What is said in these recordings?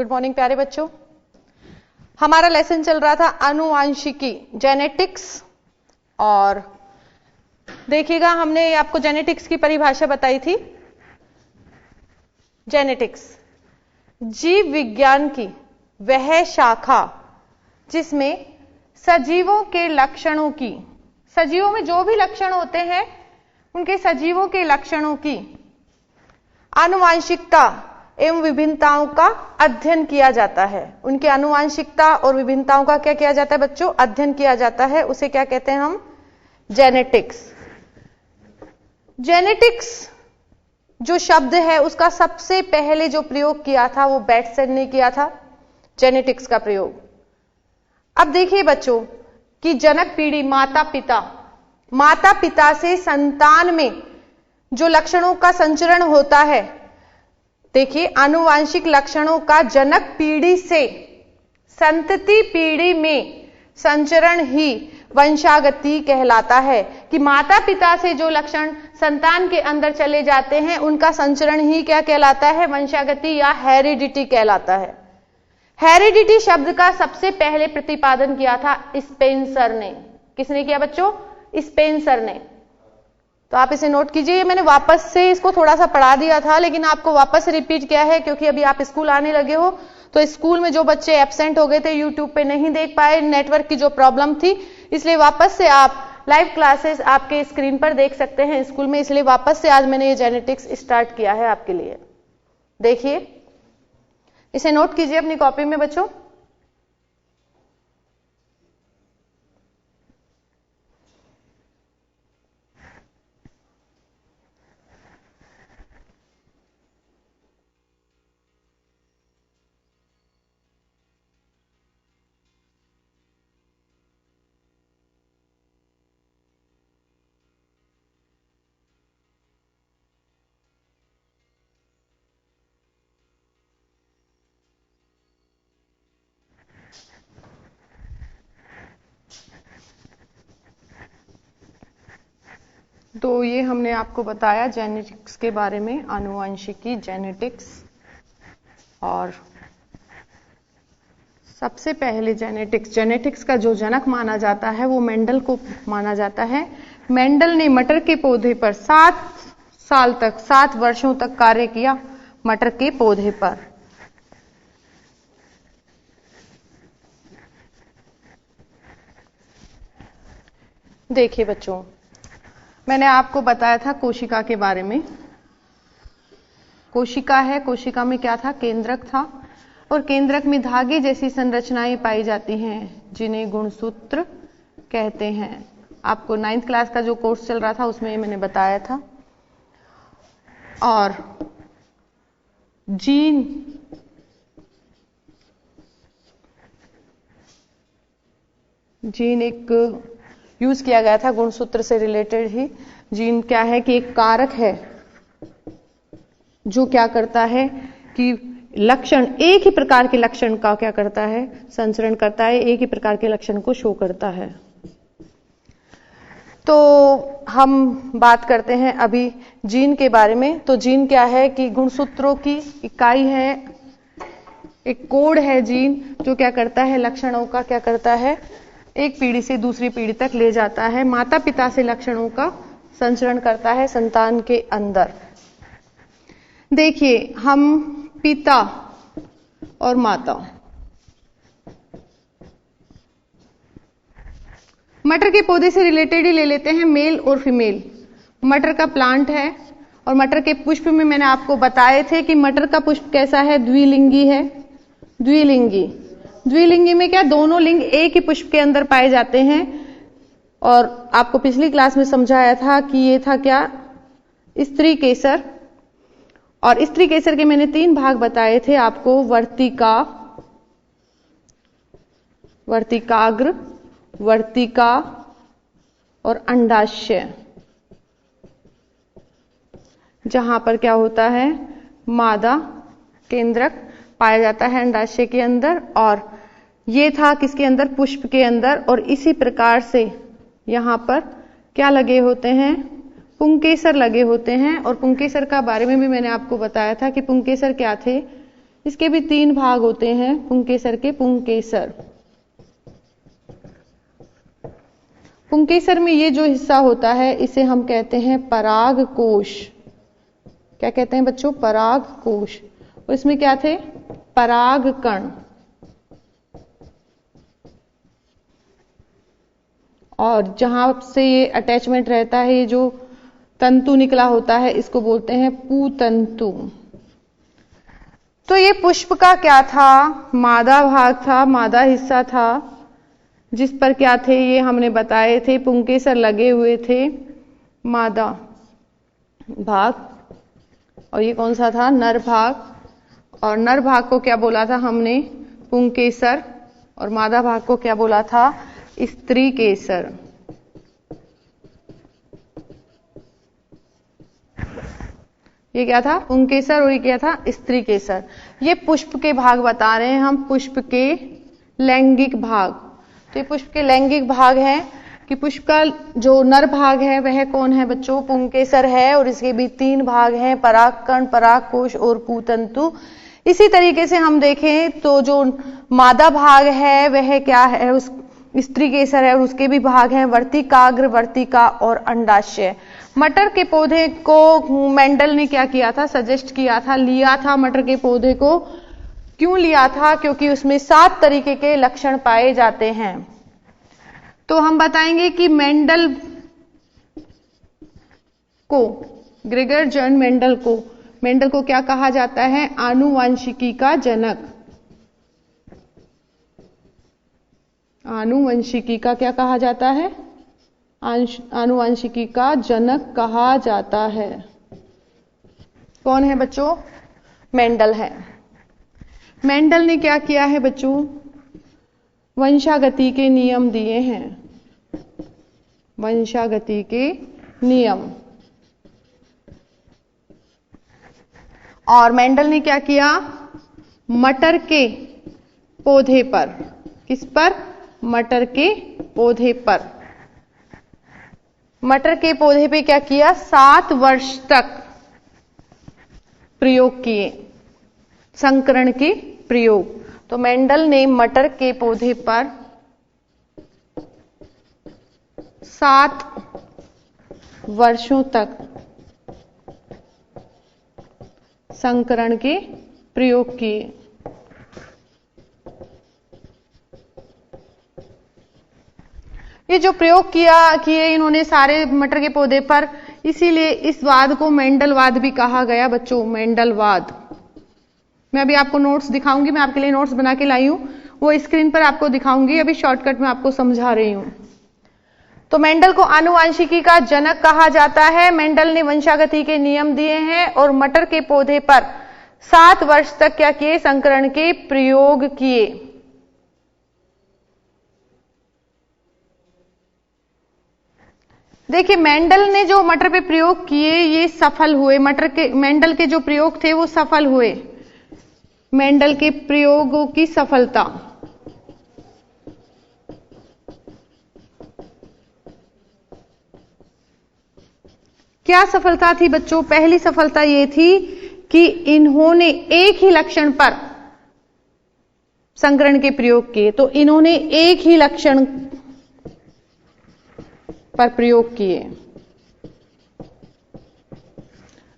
Good morning प्यारे बच्चों। हमारा लेसन चल रहा था आनुवांशिकी, जेनेटिक्स। और देखिएगा हमने आपको जेनेटिक्स की परिभाषा बताई थी। जेनेटिक्स जीव विज्ञान की वह शाखा जिसमें सजीवों के लक्षणों की, सजीवों में जो भी लक्षण होते हैं उनके सजीवों के लक्षणों की आनुवांशिकता एवं विभिन्नताओं का अध्ययन किया जाता है। उनके आनुवांशिकता और विभिन्नताओं का क्या किया जाता है बच्चों? अध्ययन किया जाता है। उसे क्या कहते हैं हम? जेनेटिक्स। जेनेटिक्स जो शब्द है उसका सबसे पहले जो प्रयोग किया था वो बैटसन ने किया था, जेनेटिक्स का प्रयोग। अब देखिए बच्चों कि जनक पीढ़ी, माता पिता से संतान में जो लक्षणों का संचरण होता है, देखिए आनुवांशिक लक्षणों का जनक पीढ़ी से संतति पीढ़ी में संचरण ही वंशागति कहलाता है। कि माता पिता से जो लक्षण संतान के अंदर चले जाते हैं उनका संचरण ही क्या कहलाता है? वंशागति या हेरिडिटी कहलाता है। हेरिडिटी शब्द का सबसे पहले प्रतिपादन किया था स्पेंसर ने। किसने किया बच्चों? स्पेंसर ने। तो आप इसे नोट कीजिए। मैंने वापस से इसको थोड़ा सा पढ़ा दिया था लेकिन आपको वापस से रिपीट किया है क्योंकि अभी आप स्कूल आने लगे हो। तो स्कूल में जो बच्चे एब्सेंट हो गए थे, यूट्यूब पे नहीं देख पाए, नेटवर्क की जो प्रॉब्लम थी, इसलिए वापस से आप लाइव क्लासेस आपके स्क्रीन पर देख सकते हैं स्कूल में। इसलिए वापस से आज मैंने ये जेनेटिक्स स्टार्ट किया है आपके लिए। देखिए इसे नोट कीजिए अपनी कॉपी में बच्चों। तो ये हमने आपको बताया जेनेटिक्स के बारे में, आनुवंशिकी, जेनेटिक्स। और सबसे पहले जेनेटिक्स का जो जनक माना जाता है वो मेंडल को माना जाता है। मेंडल ने मटर के पौधे पर 7 वर्षों तक कार्य किया। मटर के पौधे पर देखिए बच्चों, मैंने आपको बताया था कोशिका के बारे में। कोशिका है, कोशिका में क्या था? केंद्रक था। और केंद्रक में धागे जैसी संरचनाएं पाई जाती हैं जिन्हें गुणसूत्र कहते हैं। आपको 9th क्लास का जो कोर्स चल रहा था उसमें ये मैंने बताया था। और जीन एक यूज किया गया था गुणसूत्र से रिलेटेड ही। जीन क्या है कि एक कारक है जो क्या करता है कि लक्षण, एक ही प्रकार के लक्षण का क्या करता है? संचरण करता है, एक ही प्रकार के लक्षण को शो करता है। तो हम बात करते हैं अभी जीन के बारे में। तो जीन क्या है कि गुणसूत्रों की इकाई है, एक कोड है जीन, जो क्या करता है? लक्षणों का क्या करता है? एक पीढ़ी से दूसरी पीढ़ी तक ले जाता है। माता पिता से लक्षणों का संचरण करता है संतान के अंदर। देखिए हम पिता और माता, मटर के पौधे से रिलेटेड ही ले लेते हैं, मेल और फीमेल। मटर का प्लांट है और मटर के पुष्प में मैंने आपको बताए थे कि मटर का पुष्प कैसा है? द्विलिंगी है। द्विलिंगी में क्या? दोनों लिंग एक ही पुष्प के अंदर पाए जाते हैं। और आपको पिछली क्लास में समझाया था कि ये था क्या? स्त्री केसर। और स्त्री केसर के मैंने 3 भाग बताए थे आपको, वर्तिकाग्र, वर्तिका और अंडाशय। जहां पर क्या होता है? मादा केंद्रक पाया जाता है अंडाशय के अंदर। और ये था किसके अंदर? पुष्प के अंदर। और इसी प्रकार से यहां पर क्या लगे होते हैं? पुंकेसर लगे होते हैं। और पुंकेसर का बारे में भी मैंने आपको बताया था कि पुंकेसर क्या थे इसके भी 3 भाग होते हैं पुंकेसर के। पुंकेसर में ये जो हिस्सा होता है इसे हम कहते हैं परागकोश। क्या कहते हैं बच्चों? परागकोश। और इसमें क्या थे? परागकण। और जहां से ये अटैचमेंट रहता है, ये जो तंतु निकला होता है, इसको बोलते हैं पुतंतु। तो ये पुष्प का क्या था? मादा भाग था, मादा हिस्सा था, जिस पर क्या थे ये हमने बताए थे, पुंकेसर लगे हुए थे, मादा भाग। और ये कौन सा था? नर भाग। और नर भाग को क्या बोला था हमने? पुंकेसर। और मादा भाग को क्या बोला था? स्त्री केसर। ये क्या था? पुंकेसर। और ये क्या था? स्त्री केसर। ये पुष्प के भाग बता रहे हैं हम, पुष्प के लैंगिक भाग। तो ये पुष्प के लैंगिक भाग हैं कि पुष्प का जो नर भाग है वह कौन है बच्चों? पुंकेसर है। और इसके भी 3 भाग हैं, परागकण, परागकोश और पुतंतु। इसी तरीके से हम देखें तो जो मादा भाग है वह क्या है? उस स्त्री केसर है। और उसके भी भाग हैं वर्तिकाग्र, वर्तिका और अंडाशय। मटर के पौधे को मेंडल ने क्या किया था? सजेस्ट किया था, लिया था मटर के पौधे को। क्यों लिया था? क्योंकि उसमें 7 तरीके के लक्षण पाए जाते हैं। तो हम बताएंगे कि मेंडल को, ग्रेगर जॉन मेंडल को क्या कहा जाता है? आनुवंशिकी का जनक। आनुवंशिकी का क्या कहा जाता है? आनुवंशिकी का जनक कहा जाता है। कौन है बच्चों? मेंडल है। मेंडल ने क्या किया है बच्चों? वंशागति के नियम दिए हैं। वंशागति के नियम। और मेंडल ने क्या किया? मटर के पौधे पर, किस पर? मटर के पौधे पर। मटर के पौधे पे क्या किया? 7 वर्ष तक प्रयोग किए, संकरण के प्रयोग। तो मेंडल ने मटर के पौधे पर 7 वर्षों तक संकरण के प्रयोग किए। ये जो प्रयोग किए इन्होंने सारे मटर के पौधे पर, इसीलिए इस वाद को मेंडलवाद भी कहा गया बच्चों, मेंडलवाद। मैं अभी आपको नोट्स दिखाऊंगी, मैं आपके लिए नोट्स बना के लाई हूं, वो स्क्रीन पर आपको दिखाऊंगी, अभी शॉर्टकट में आपको समझा रही हूं। तो मेंडल को आनुवांशिकी का जनक कहा जाता है। मेंडल ने वंशागति के नियम दिए हैं और मटर के पौधे पर 7 वर्ष तक क्या किए? संकरण के प्रयोग किए। देखिए मेंडल ने जो मटर पे प्रयोग किए ये सफल हुए। मेंडल के जो प्रयोग थे वो सफल हुए। मेंडल के प्रयोगों की सफलता, क्या सफलता थी बच्चों? पहली सफलता ये थी कि इन्होंने एक ही लक्षण पर संकरण के प्रयोग किए। तो इन्होंने एक ही लक्षण पर प्रयोग किए।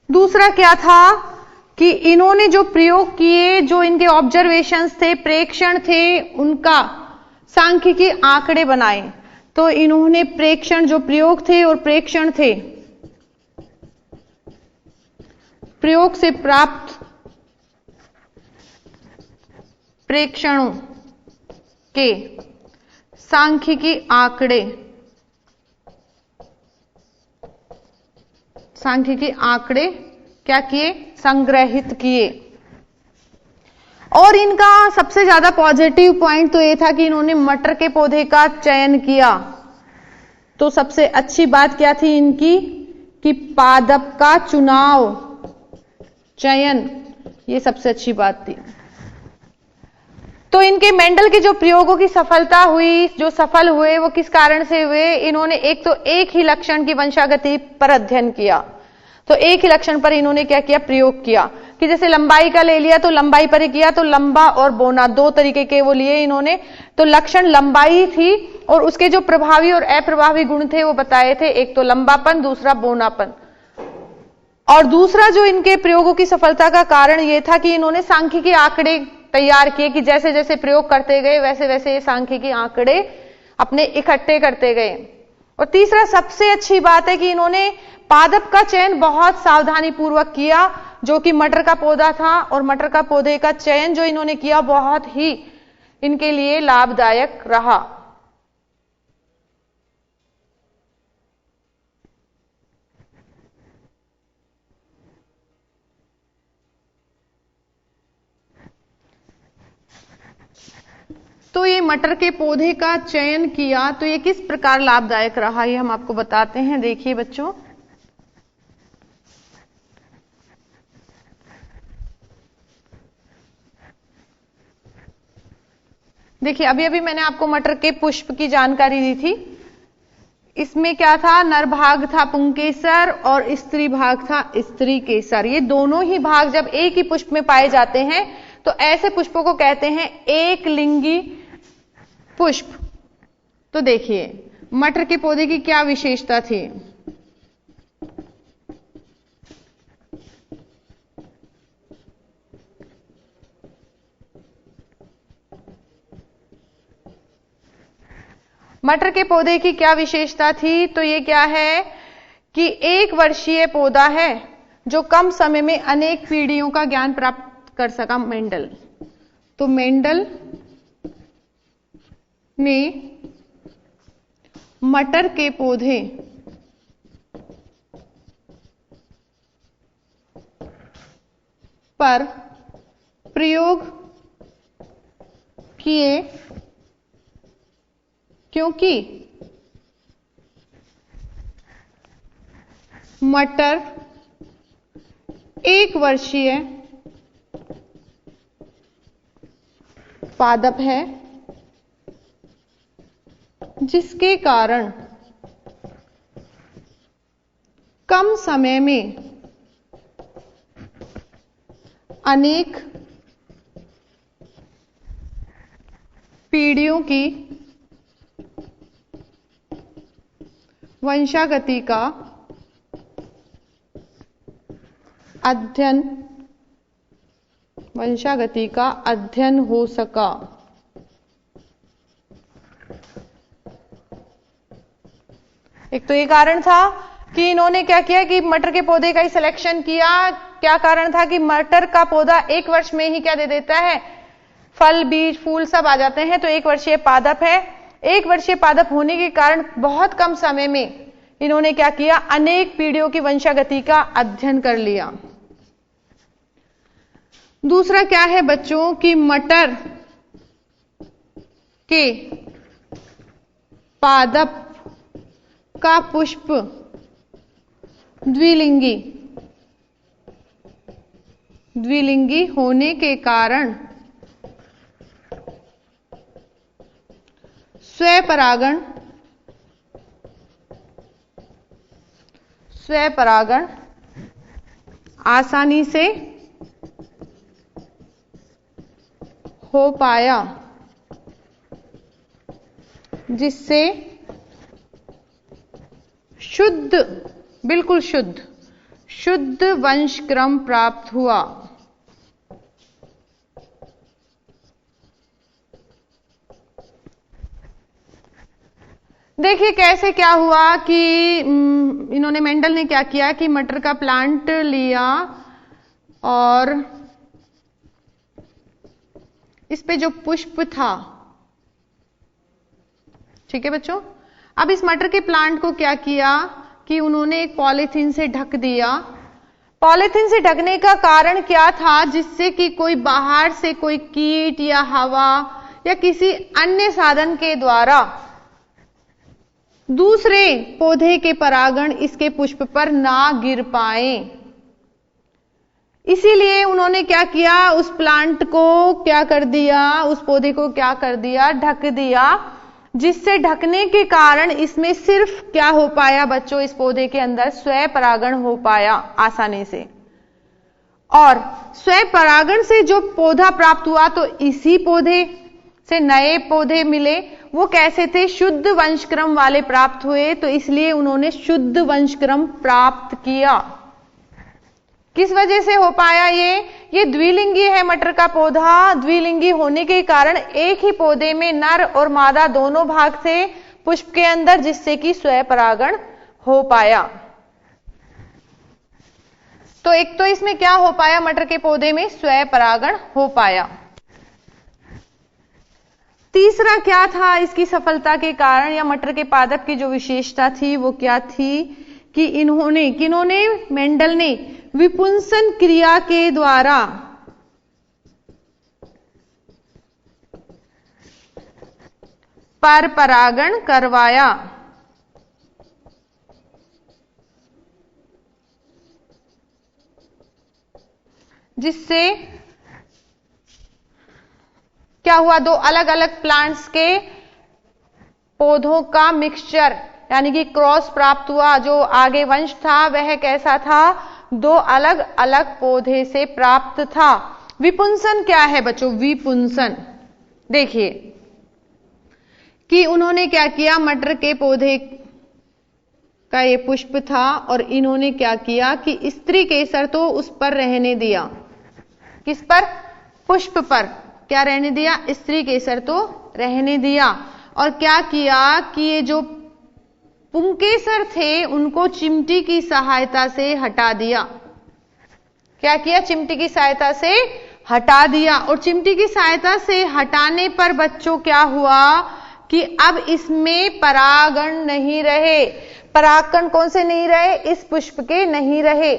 दूसरा क्या था कि इन्होंने जो प्रयोग किए, जो इनके ऑब्जर्वेशंस थे, प्रेक्षण थे, उनका सांख्यिकी आंकड़े बनाए। तो इन्होंने प्रेक्षण, जो प्रयोग थे और प्रेक्षण थे, प्रयोग से प्राप्त प्रेक्षणों के सांख्यिकी आंकड़े क्या किए? संग्रहित किए। और इनका सबसे ज्यादा पॉजिटिव पॉइंट तो यह था कि इन्होंने मटर के पौधे का चयन किया। तो सबसे अच्छी बात क्या थी इनकी कि पादप का चुनाव, चयन, ये सबसे अच्छी बात थी। तो इनके मेंडल के जो प्रयोगों की सफलता हुई, जो सफल हुए, वो किस कारण से हुए? इन्होंने एक ही लक्षण की वंशागति पर अध्ययन किया। तो एक ही लक्षण पर इन्होंने क्या किया? प्रयोग किया। कि जैसे लंबाई का ले लिया तो लंबाई पर किया, तो लंबा और बोना दो तरीके के वो लिए इन्होंने। तो लक्षण लंबाई थी और उसके जो प्रभावी और अप्रभावी गुण थे वो बताए थे, एक तो लंबापन, दूसरा बोनापन। और दूसरा जो इनके प्रयोगों की सफलता का कारण ये था कि इन्होंने सांख्यिकी आंकड़े तैयार किए कि जैसे जैसे प्रयोग करते गए वैसे वैसे ये सांख्यिकी आंकड़े अपने इकट्ठे करते गए। और तीसरा सबसे अच्छी बात है कि इन्होंने पादप का चयन बहुत सावधानी पूर्वक किया, जो कि मटर का पौधा था, और मटर का पौधे का चयन जो इन्होंने किया बहुत ही इनके लिए लाभदायक रहा। तो ये मटर के पौधे का चयन किया तो ये किस प्रकार लाभदायक रहा, ये हम आपको बताते हैं। देखिए बच्चों, देखिए अभी अभी मैंने आपको मटर के पुष्प की जानकारी दी थी। इसमें क्या था, नर भाग था पुंकेसर और स्त्री भाग था स्त्री केसर। ये दोनों ही भाग जब एक ही पुष्प में पाए जाते हैं तो ऐसे पुष्पों को कहते हैं एक लिंगी पुष्प। तो देखिए मटर के पौधे की क्या विशेषता थी। मटर के पौधे की क्या विशेषता थी, तो ये क्या है कि एक वर्षीय पौधा है जो कम समय में अनेक पीढ़ियों का ज्ञान प्राप्त कर सका मेंडल। तो मेंडल ने मटर के पौधे पर प्रयोग किए क्योंकि मटर एक वर्षीय पादप है, जिसके कारण कम समय में अनेक पीढ़ियों की वंशागति का अध्ययन हो सका। एक तो ये कारण था कि इन्होंने क्या किया कि मटर के पौधे का ही सिलेक्शन किया। क्या कारण था कि मटर का पौधा एक वर्ष में ही क्या दे देता है, फल बीज फूल सब आ जाते हैं। तो एक वर्षीय पादप है, एक वर्षीय पादप होने के कारण बहुत कम समय में इन्होंने क्या किया, अनेक पीढ़ियों की वंशागति का अध्ययन कर लिया। दूसरा क्या है बच्चों कि मटर के पादप का पुष्प द्विलिंगी होने के कारण स्वपरागण आसानी से हो पाया, जिससे बिल्कुल शुद्ध वंश क्रम प्राप्त हुआ। देखिए कैसे क्या हुआ कि इन्होंने मेंडल ने क्या किया कि मटर का प्लांट लिया और इस पे जो पुष्प था, ठीक है बच्चों, अब इस मटर के प्लांट को क्या किया कि उन्होंने एक पॉलीथीन से ढक दिया। पॉलीथीन से ढकने का कारण क्या था, जिससे कि कोई बाहर से कोई कीट या हवा या किसी अन्य साधन के द्वारा दूसरे पौधे के परागण इसके पुष्प पर ना गिर पाए। इसीलिए उन्होंने क्या किया, उस प्लांट को क्या कर दिया, उस पौधे को क्या कर दिया, ढक दिया, जिससे ढकने के कारण इसमें सिर्फ क्या हो पाया बच्चों, इस पौधे के अंदर स्वपरागण हो पाया आसानी से। और स्वपरागण से जो पौधा प्राप्त हुआ तो इसी पौधे से नए पौधे मिले, वो कैसे थे? शुद्ध वंशक्रम वाले प्राप्त हुए, तो इसलिए उन्होंने शुद्ध वंशक्रम प्राप्त किया। किस वजह से हो पाया ये द्विलिंगी है मटर का पौधा। द्विलिंगी होने के कारण एक ही पौधे में नर और मादा दोनों भाग थे पुष्प के अंदर, जिससे कि स्वपरागण हो पाया। तो एक तो इसमें क्या हो पाया? मटर के पौधे में स्वपरागण हो पाया। तीसरा क्या था इसकी सफलता के कारण, या मटर के पादप की जो विशेषता थी वो क्या थी कि किन्होंने मेंडल ने विपुंसन क्रिया के द्वारा परपरागण करवाया। जिससे क्या हुआ? दो अलग अलग प्लांट्स के पौधों का मिक्सचर यानी कि क्रॉस प्राप्त हुआ। जो आगे वंश था वह कैसा था? दो अलग अलग पौधे से प्राप्त था। विपुंसन क्या है बच्चों? विपुंसन देखिए कि उन्होंने क्या किया, मटर के पौधे का ये पुष्प था और इन्होंने क्या किया कि स्त्री केसर तो उस पर रहने दिया। किस पर? पुष्प पर। क्या रहने दिया? स्त्री केसर तो रहने दिया। और क्या किया कि ये जो पुंकेसर थे उनको चिमटी की सहायता से हटा दिया। क्या किया? चिमटी की सहायता से हटा दिया। और चिमटी की सहायता से हटाने पर बच्चों क्या हुआ कि अब इसमें परागण नहीं रहे। परागकण कौन से नहीं रहे? इस पुष्प के नहीं रहे।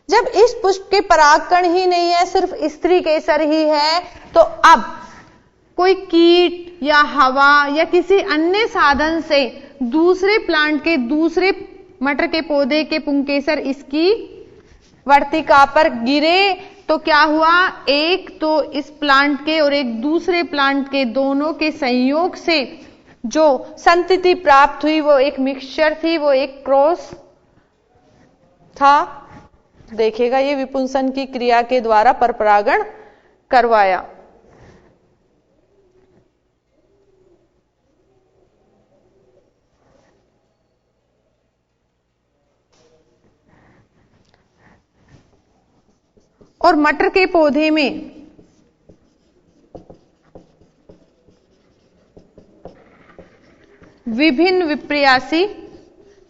जब इस पुष्प के परागकण ही नहीं है, सिर्फ स्त्री केसर ही है, तो अब कोई कीट या हवा या किसी अन्य साधन से दूसरे प्लांट के दूसरे मटर के पौधे के पुंकेसर इसकी वर्तिका पर गिरे तो क्या हुआ? एक तो इस प्लांट के और एक दूसरे प्लांट के दोनों के संयोग से जो संतति प्राप्त हुई वो एक मिक्सचर थी, वो एक क्रॉस था। देखिएगा ये विपुंसन की क्रिया के द्वारा परपरागण करवाया। और मटर के पौधे में विभिन्न विपर्यासी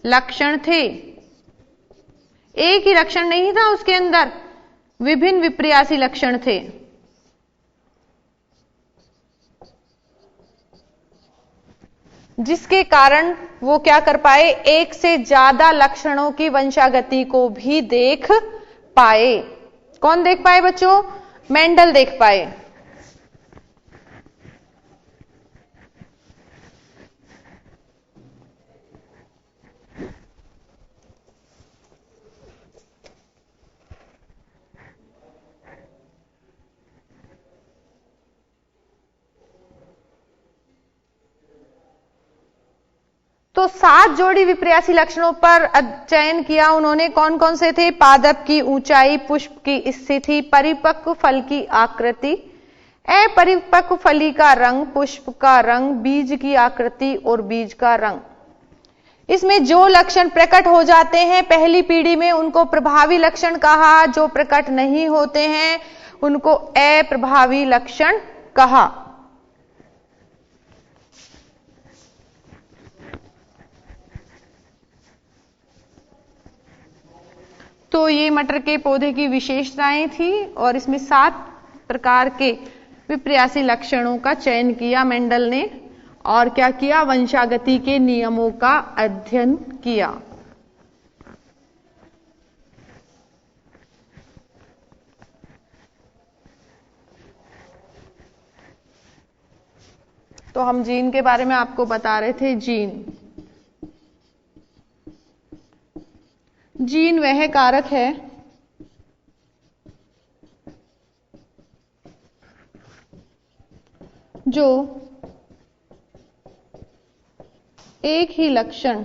लक्षण थे। एक ही लक्षण नहीं था उसके अंदर, विभिन्न विपर्यासी लक्षण थे। जिसके कारण वो क्या कर पाए? एक से ज्यादा लक्षणों की वंशागति को भी देख पाए। कौन देख पाए बच्चों? मेंडल देख पाए। तो 7 जोड़ी विपर्यासी लक्षणों पर चयन किया उन्होंने। कौन कौन से थे? पादप की ऊंचाई, पुष्प की स्थिति, परिपक्व फल की आकृति, अपरिपक्व फली का रंग, पुष्प का रंग, बीज की आकृति और बीज का रंग। इसमें जो लक्षण प्रकट हो जाते हैं पहली पीढ़ी में उनको प्रभावी लक्षण कहा, जो प्रकट नहीं होते हैं उनको अप्रभावी लक्षण कहा। तो ये मटर के पौधे की विशेषताएं थी और इसमें 7 प्रकार के विपर्यासी लक्षणों का चयन किया मेंडल ने और क्या किया? वंशागति के नियमों का अध्ययन किया। तो हम जीन के बारे में आपको बता रहे थे। जीन वह कारक है जो एक ही लक्षण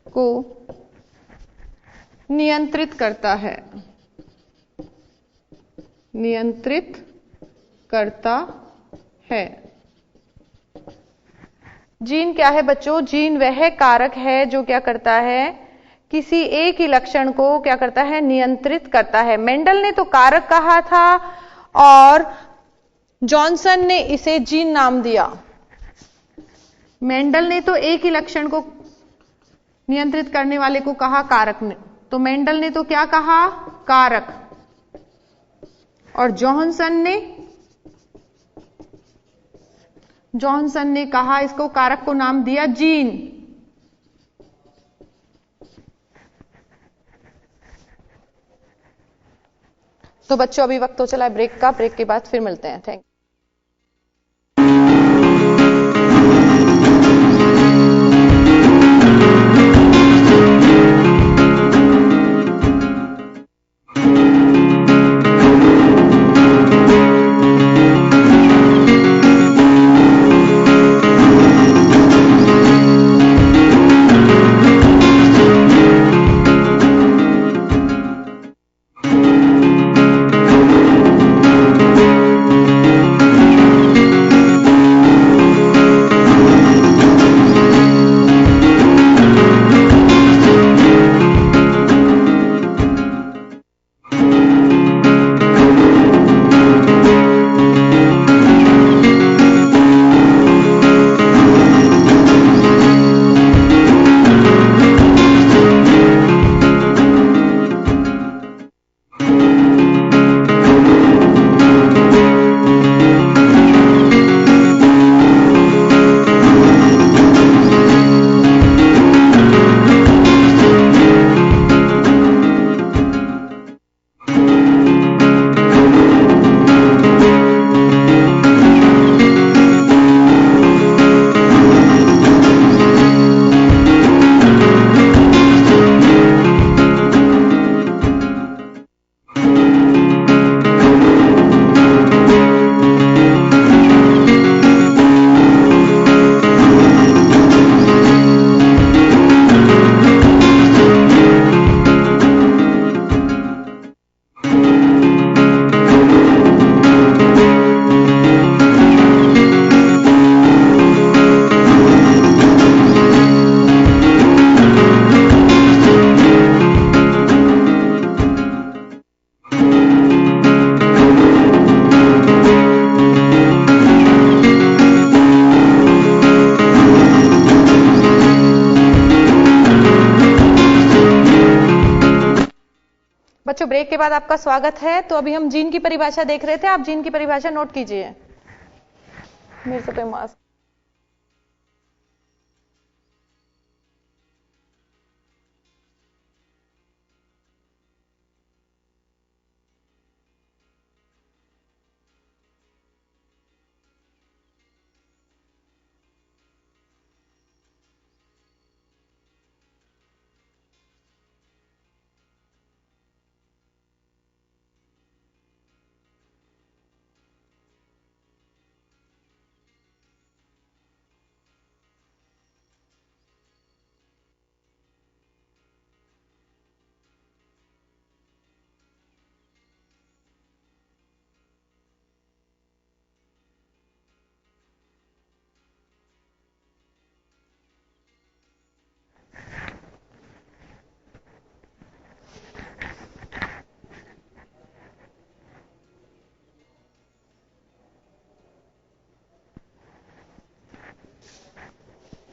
को नियंत्रित करता है, नियंत्रित करता है। जीन क्या है बच्चों? जीन वह कारक है जो क्या करता है, किसी एक ही लक्षण को क्या करता है, नियंत्रित करता है। मेंडल ने तो कारक कहा था और जॉनसन ने इसे जीन नाम दिया। मेंडल ने तो एक ही लक्षण को नियंत्रित करने वाले को कहा कारक ने, तो मेंडल ने तो क्या कहा, कारक, और जॉनसन ने कहा, इसको कारक को नाम दिया जीन। तो बच्चों अभी वक्त हो चला है ब्रेक का, ब्रेक के बाद फिर मिलते हैं। Thank you. बच्चों ब्रेक के बाद आपका स्वागत है। तो अभी हम जीन की परिभाषा देख रहे थे, आप जीन की परिभाषा नोट कीजिए। मेरे से कोई मास्क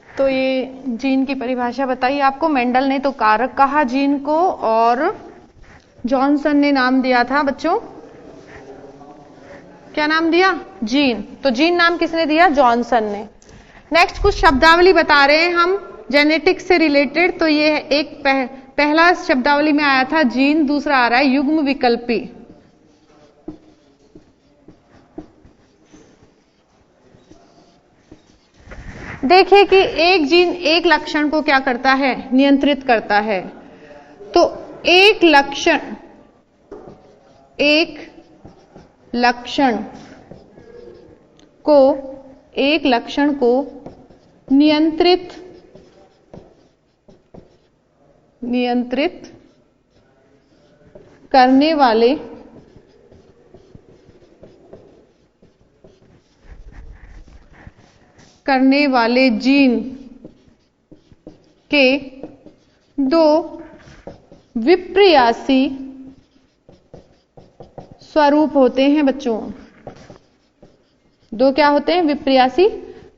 तो ये जीन की परिभाषा बताई आपको। मेंडल ने तो कारक कहा जीन को और जॉनसन ने नाम दिया था बच्चों, क्या नाम दिया? जीन। तो जीन नाम किसने दिया? जॉनसन ने। नेक्स्ट कुछ शब्दावली बता रहे हैं हम जेनेटिक्स से रिलेटेड। तो ये एक पहला शब्दावली में आया था जीन, दूसरा आ रहा है युग्म विकल्पी। देखिए कि एक जीन एक लक्षण को क्या करता है? नियंत्रित करता है। तो एक लक्षण को नियंत्रित करने वाले जीन के दो विप्रियासी स्वरूप होते हैं बच्चों। दो क्या होते हैं? विप्रियासी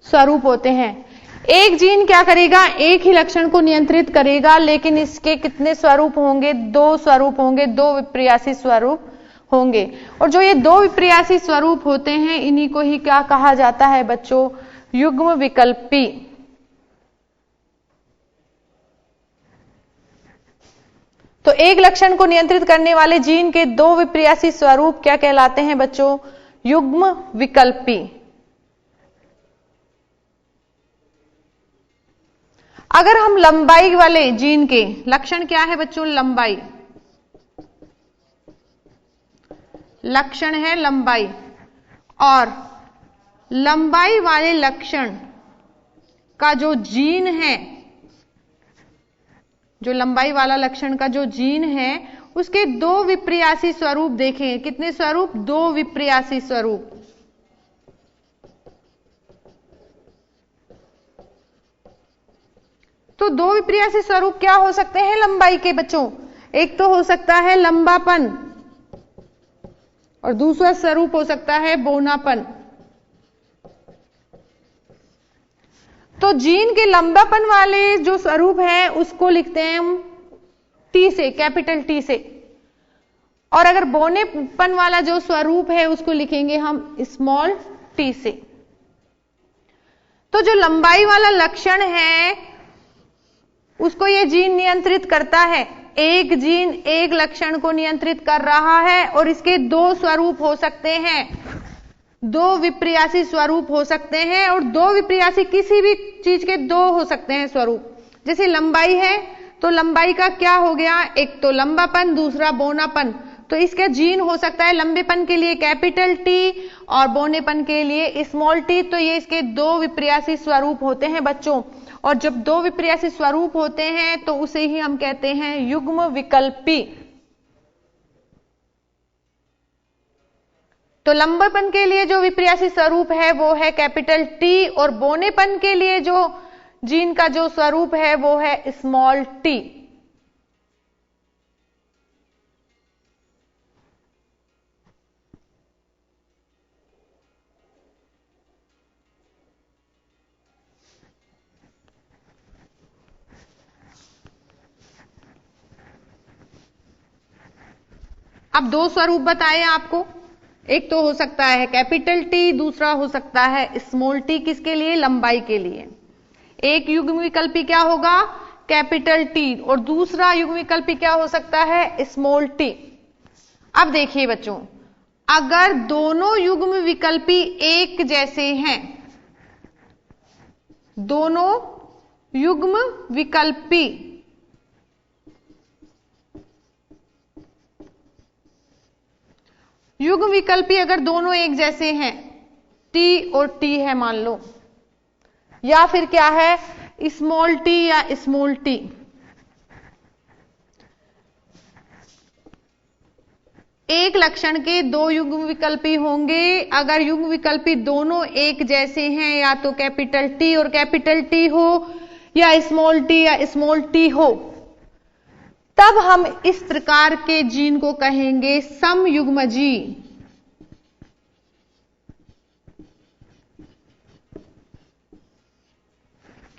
स्वरूप होते हैं। एक जीन क्या करेगा? एक ही लक्षण को नियंत्रित करेगा, लेकिन इसके कितने स्वरूप होंगे? दो स्वरूप होंगे, दो विप्रियासी स्वरूप होंगे। और जो ये दो विप्रियासी स्वरूप होते हैं, इन्हीं को ही क्या कहा जाता है बच्चों? युग्म विकल्पी। तो एक लक्षण को नियंत्रित करने वाले जीन के दो विप्रियासी स्वरूप क्या कहलाते हैं बच्चों? युग्म विकल्पी। अगर हम लंबाई वाले जीन के लक्षण क्या है बच्चों? लंबाई, लक्षण है लंबाई। और लंबाई वाले लक्षण का जो जीन है, जो लंबाई वाला लक्षण का जो जीन है, उसके दो विप्रियासी स्वरूप देखें। कितने स्वरूप? दो विप्रियासी स्वरूप। तो दो विप्रियासी स्वरूप क्या हो सकते हैं लंबाई के बच्चों? एक तो हो सकता है लंबापन और दूसरा स्वरूप हो सकता है बौनापन। तो जीन के लंबापन वाले जो स्वरूप है उसको लिखते हैं हम टी से, कैपिटल टी से। और अगर बौनेपन वाला जो स्वरूप है उसको लिखेंगे हम स्मॉल टी से। तो जो लंबाई वाला लक्षण है उसको ये जीन नियंत्रित करता है। एक जीन एक लक्षण को नियंत्रित कर रहा है और इसके दो स्वरूप हो सकते हैं, दो विप्रियासी स्वरूप हो सकते हैं। और दो विप्रियासी किसी भी चीज के दो हो सकते हैं स्वरूप। जैसे लंबाई है तो लंबाई का क्या हो गया? एक तो लंबापन, दूसरा बौनापन। तो इसका जीन हो सकता है लंबेपन के लिए कैपिटल टी और बौनेपन के लिए स्मॉल टी। तो ये इसके दो विप्रियासी स्वरूप होते हैं बच्चों। और जब दो विप्रियासी स्वरूप होते हैं तो उसे ही हम कहते हैं युग्म विकल्पी। तो लंबेपन के लिए जो विप्रियासी स्वरूप है वो है कैपिटल टी और बौनेपन के लिए जो जीन का जो स्वरूप है वो है स्मॉल टी। अब दो स्वरूप बताए आपको। एक तो हो सकता है कैपिटल टी, दूसरा हो सकता है स्मॉल टी। किसके लिए? लंबाई के लिए। एक युग्म विकल्पी क्या होगा? Capital T. और दूसरा युग्म विकल्पी क्या हो सकता है? Small T. अब देखिए बच्चों, अगर दोनों युग्म विकल्पी एक जैसे हैं, दोनों युग्म विकल्पी युग्म विकल्पी अगर दोनों एक जैसे हैं, टी और टी है मान लो, या फिर क्या है स्मॉल टी या स्मॉल टी, एक लक्षण के दो युग्म विकल्पी होंगे। अगर युग्म विकल्पी दोनों एक जैसे हैं, या तो कैपिटल टी और कैपिटल टी हो या स्मॉल टी हो, तब हम इस प्रकार के जीन को कहेंगे समयुग्मजी।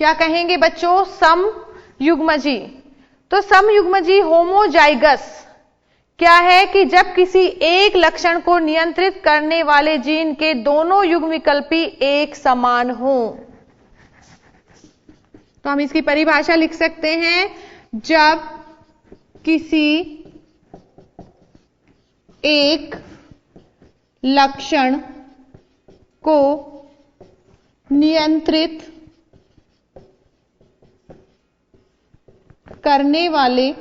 क्या कहेंगे बच्चों? समयुग्मजी। तो समयुग्मजी होमोजाइगस क्या है कि जब किसी एक लक्षण को नियंत्रित करने वाले जीन के दोनों युग्म विकल्पी एक समान हो। तो हम इसकी परिभाषा लिख सकते हैं, जब किसी एक लक्षण को नियंत्रित करने वाले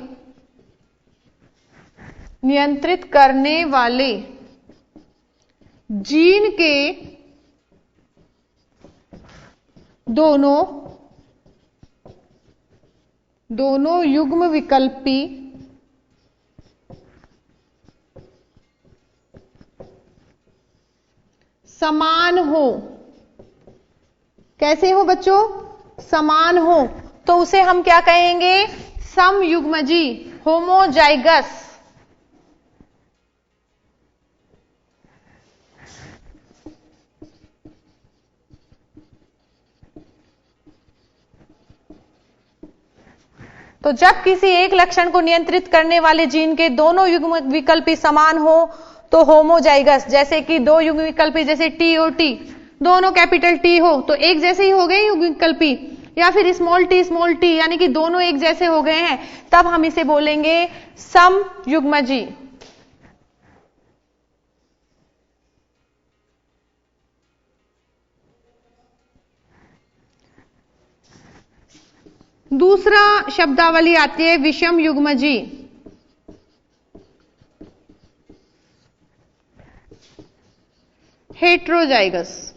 जीन के दोनों युग्म विकल्पी समान हो। कैसे हो बच्चों? समान हो, तो उसे हम क्या कहेंगे? समयुग्मजी, होमोजाइगस। तो जब किसी एक लक्षण को नियंत्रित करने वाले जीन के दोनों युग्म विकल्पी समान हो तो होमोजाइगस। जैसे कि दो युग्म विकल्पी जैसे टी और टी दोनों कैपिटल टी हो तो एक जैसे ही हो गए युग्म विकल्पी, या फिर स्मॉल टी यानी कि दोनों एक जैसे हो गए हैं, तब हम इसे बोलेंगे समयुग्मजी। दूसरा शब्दावली आती है विषम युग्मजी। हेट्रोजाइगस।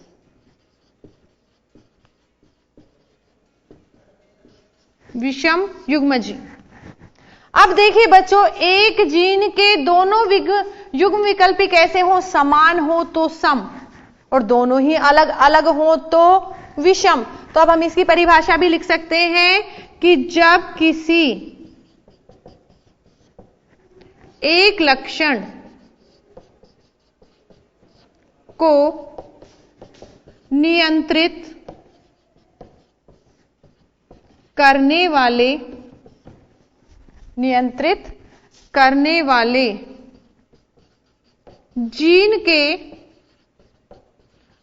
विषम युग्मजी। अब देखिए बच्चों, एक जीन के दोनों युग्म विकल्पी कैसे हो? समान हो तो सम, और दोनों ही अलग अलग हो तो विषम। तो अब हम इसकी परिभाषा भी लिख सकते हैं कि जब किसी एक लक्षण को नियंत्रित करने वाले जीन के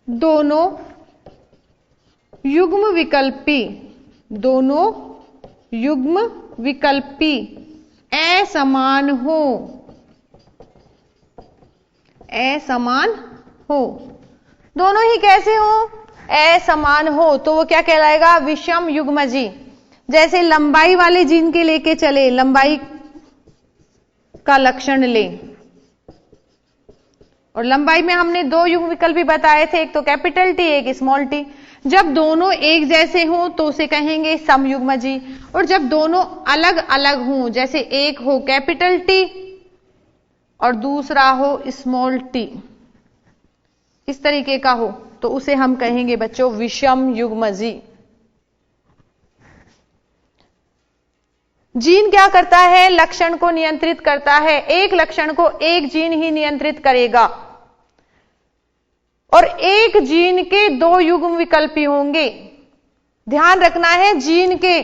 दोनों युग्म विकल्पी असमान हो, दोनों ही कैसे हो? असमान हो, तो वो क्या कहलाएगा? विषम युग्मजी। जैसे लंबाई वाले जीन के लेके चले, लंबाई का लक्षण ले, और लंबाई में हमने दो युग्म विकल्पी बताए थे, एक तो कैपिटल टी, एक स्मॉल टी। जब दोनों एक जैसे हों तो उसे कहेंगे समयुग्मजी, और जब दोनों अलग अलग हों, जैसे एक हो कैपिटल टी और दूसरा हो स्मॉल टी, इस तरीके का हो, तो उसे हम कहेंगे बच्चों विषम युग्मजी। जीन क्या करता है? लक्षण को नियंत्रित करता है। एक लक्षण को एक जीन ही नियंत्रित करेगा, और एक जीन के दो युग्म विकल्पी होंगे। ध्यान रखना है, जीन के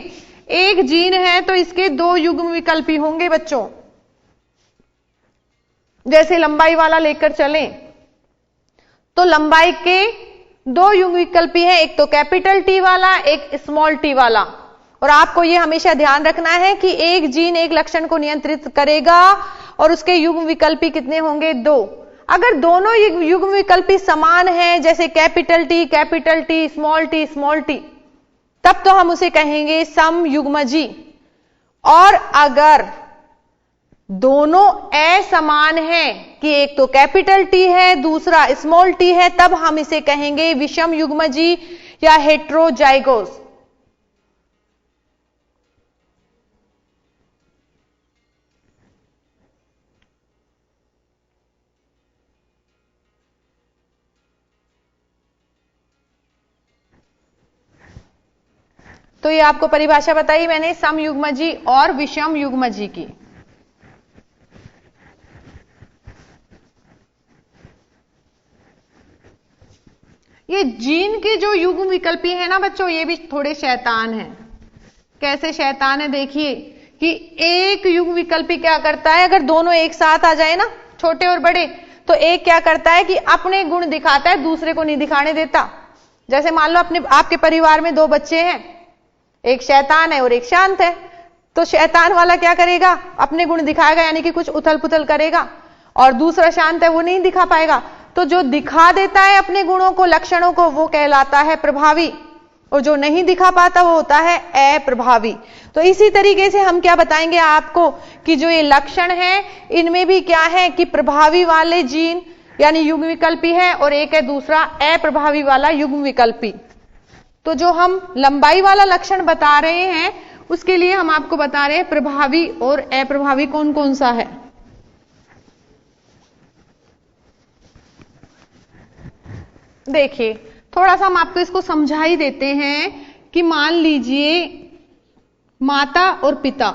एक जीन है तो इसके दो युग्म विकल्पी होंगे बच्चों। जैसे लंबाई वाला लेकर चलें तो लंबाई के दो युग्म विकल्पी हैं, एक तो कैपिटल टी वाला, एक स्मॉल टी वाला। और आपको यह हमेशा ध्यान रखना है कि एक जीन एक लक्षण को नियंत्रित करेगा और उसके युग्म विकल्पी कितने होंगे? दो। अगर दोनों युग्म विकल्पी समान हैं, जैसे कैपिटल टी, स्मॉल टी, तब तो हम उसे कहेंगे समयुग्मजी। और अगर दोनों असमान हैं कि एक तो कैपिटल टी है दूसरा स्मॉल टी है, तब हम इसे कहेंगे विषम युग्मजी या हेट्रोजाइगोस। तो ये आपको परिभाषा बताई मैंने समयुग्मजी और विषम युग्मजी की। ये जीन के जो युग्म विकल्पी है ना बच्चों, ये भी थोड़े शैतान हैं। कैसे शैतान है? देखिए कि एक युग्म विकल्पी क्या करता है, अगर दोनों एक साथ आ जाए ना, छोटे और बड़े, तो एक क्या करता है कि अपने गुण दिखाता है, दूसरे को नहीं दिखाने देता। जैसे मान लो आपके परिवार में दो बच्चे हैं, एक शैतान है और एक शांत है, तो शैतान वाला क्या करेगा? अपने गुण दिखाएगा, यानी कि कुछ उथल पुथल करेगा, और दूसरा शांत है वो नहीं दिखा पाएगा। तो जो दिखा देता है अपने गुणों को, लक्षणों को, वो कहलाता है प्रभावी, और जो नहीं दिखा पाता वो होता है अप्रभावी। तो इसी तरीके से हम क्या बताएंगे आपको कि जो ये लक्षण है इनमें भी क्या है कि प्रभावी वाले जीन यानी युग्म विकल्पी है, और एक है दूसरा अप्रभावी वाला युग्म विकल्पी। तो जो हम लंबाई वाला लक्षण बता रहे हैं उसके लिए हम आपको बता रहे हैं प्रभावी और अप्रभावी कौन कौन सा है। देखिए थोड़ा सा हम आपको इसको समझा ही देते हैं कि मान लीजिए माता और पिता,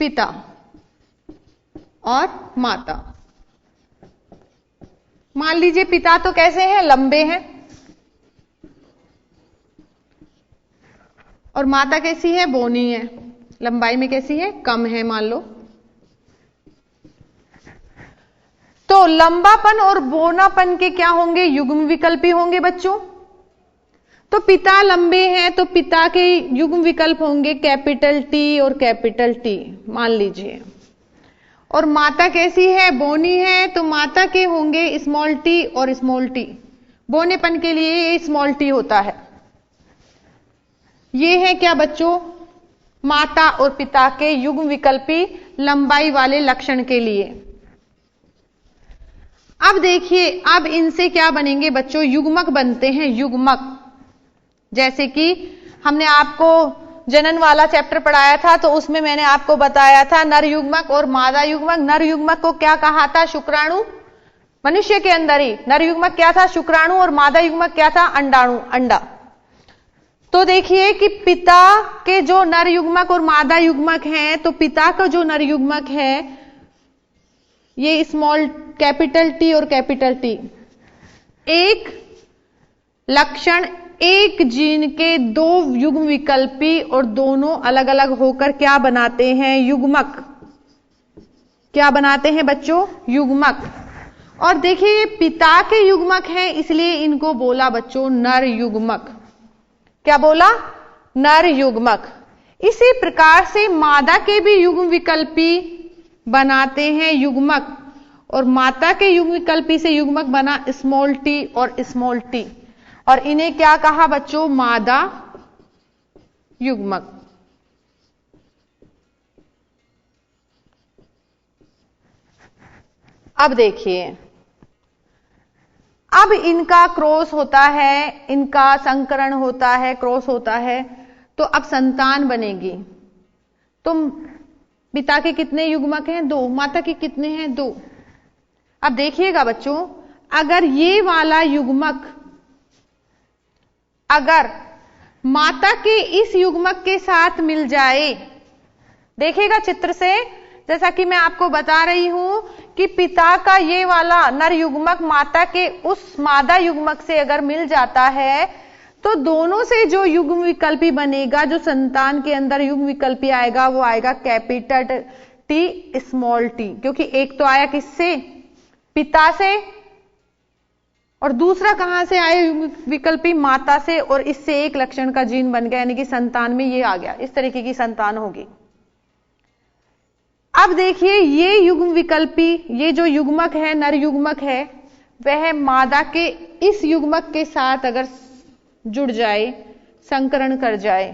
पिता और माता, मान लीजिए पिता तो कैसे हैं, लंबे हैं, और माता कैसी है, बोनी है, लंबाई में कैसी है, कम है मान लो। तो लंबापन और बोनापन के क्या होंगे, युग्म विकल्पी होंगे बच्चों। तो पिता लंबे हैं तो पिता के युग्म विकल्प होंगे कैपिटल टी और कैपिटल टी मान लीजिए। और माता कैसी है, बोनी है, तो माता के होंगे स्मॉल टी और स्मॉल टी। बोनेपन के लिए ये स्मॉल टी होता है। ये है क्या बच्चों, माता और पिता के युग्म विकल्पी लंबाई वाले लक्षण के लिए। अब देखिए अब इनसे क्या बनेंगे बच्चों, युग्मक बनते हैं, युग्मक। जैसे कि हमने आपको जनन वाला चैप्टर पढ़ाया था तो उसमें मैंने आपको बताया था नर युग्मक और मादा युग्मक। नर युग्मक को क्या कहा था, शुक्राणु। मनुष्य के अंदर ही नर युग्मक क्या था, शुक्राणु, और मादा युग्मक क्या था, अंडाणु, अंडा। तो देखिए कि पिता के जो नर युग्मक और मादा युग्मक हैं, तो पिता का जो नर युग्मक है ये स्मॉल कैपिटल टी और कैपिटल टी। एक लक्षण एक जीन के दो युग्म विकल्पी और दोनों अलग अलग होकर क्या बनाते हैं, युग्मक। क्या बनाते हैं बच्चों, युग्मक। और देखिए पिता के युग्मक हैं इसलिए इनको बोला बच्चों नर युग्मक। क्या बोला, नर युग्मक। इसी प्रकार से मादा के भी युग्म विकल्पी बनाते हैं युग्मक, और माता के युग्म विकल्पी से युग्मक बना स्मॉल टी और स्मॉल टी, और इन्हें क्या कहा बच्चों, मादा युग्मक। अब देखिए अब इनका क्रॉस होता है, इनका संकरण होता है, क्रॉस होता है, तो अब संतान बनेगी। तो पिता के कितने युग्मक हैं, दो, माता के कितने हैं, दो। अब देखिएगा बच्चों अगर ये वाला युग्मक अगर माता के इस युग्मक के साथ मिल जाए, देखिएगा चित्र से, जैसा कि मैं आपको बता रही हूं कि पिता का ये वाला नर युग्मक माता के उस मादा युग्मक से अगर मिल जाता है तो दोनों से जो युग्म विकल्पी बनेगा, जो संतान के अंदर युग्म विकल्पी आएगा वो आएगा कैपिटल टी स्मॉल टी, क्योंकि एक तो आया किससे, पिता से, और दूसरा कहां से आया युग्म विकल्पी, माता से, और इससे एक लक्षण का जीन बन गया, यानी कि संतान में ये आ गया, इस तरीके की संतान होगी। अब देखिए ये युग्म विकल्पी, ये जो युग्मक है, नर युग्मक है, वह मादा के इस युग्मक के साथ अगर जुड़ जाए, संकरण कर जाए,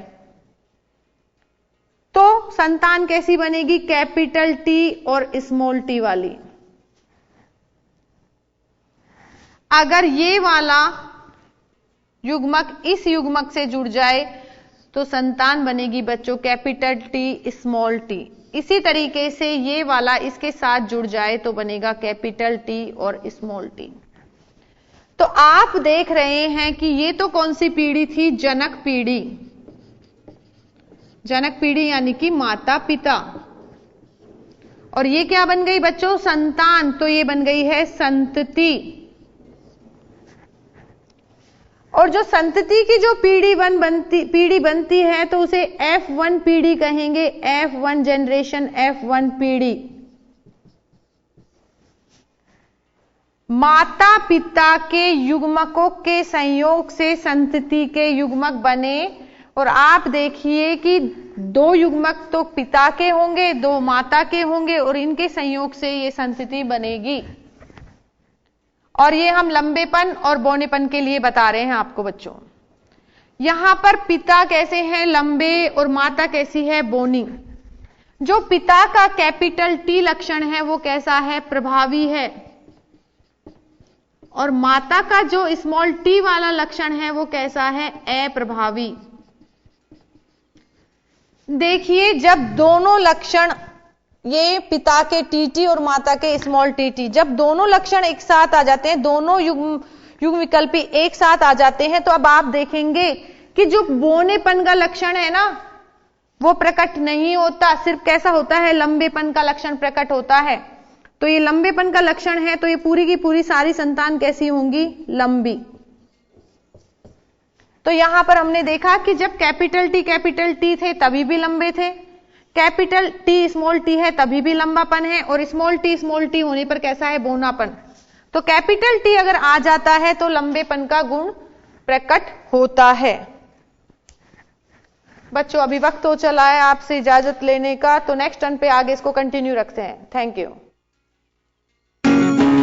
तो संतान कैसी बनेगी, कैपिटल टी और स्मॉल टी वाली। अगर ये वाला युग्मक इस युग्मक से जुड़ जाए तो संतान बनेगी बच्चों कैपिटल टी स्मॉल टी। इसी तरीके से ये वाला इसके साथ जुड़ जाए तो बनेगा कैपिटल टी और स्मॉल टी। तो आप देख रहे हैं कि ये तो कौन सी पीढ़ी थी, जनक पीढ़ी। जनक पीढ़ी यानी कि माता पिता, और ये क्या बन गई बच्चों, संतान। तो ये बन गई है संतति। और जो संतति की जो पीढ़ी बनती है तो उसे F1 पीढ़ी कहेंगे, F1 जनरेशन, F1 पीढ़ी। माता पिता के युग्मकों के संयोग से संतति के युग्मक बने, और आप देखिए कि दो युग्मक तो पिता के होंगे, दो माता के होंगे, और इनके संयोग से ये संतति बनेगी। और ये हम लंबेपन और बौनेपन के लिए बता रहे हैं आपको बच्चों। यहां पर पिता कैसे हैं, लंबे, और माता कैसी है, बोनी। जो पिता का कैपिटल टी लक्षण है वो कैसा है, प्रभावी है, और माता का जो स्मॉल टी वाला लक्षण है वो कैसा है, अप्रभावी। देखिए जब दोनों लक्षण ये पिता के टीटी और माता के स्मॉल टीटी, जब दोनों लक्षण एक साथ आ जाते हैं, दोनों युग्म विकल्पी एक साथ आ जाते हैं, तो अब आप देखेंगे कि जो बौनेपन का लक्षण है ना वो प्रकट नहीं होता, सिर्फ कैसा होता है, लंबेपन का लक्षण प्रकट होता है। तो ये लंबेपन का लक्षण है, तो ये पूरी की पूरी सारी संतान कैसी होंगी, लंबी। तो यहां पर हमने देखा कि जब कैपिटल टी थे तभी भी लंबे थे, कैपिटल टी स्मॉल टी है तभी भी लंबापन है, और स्मॉल टी होने पर कैसा है, बौनापन। तो कैपिटल टी अगर आ जाता है तो लंबेपन का गुण प्रकट होता है। बच्चों अभी वक्त हो चला है आपसे इजाजत लेने का, तो नेक्स्ट टर्न पे आगे इसको कंटिन्यू रखते हैं। Thank you.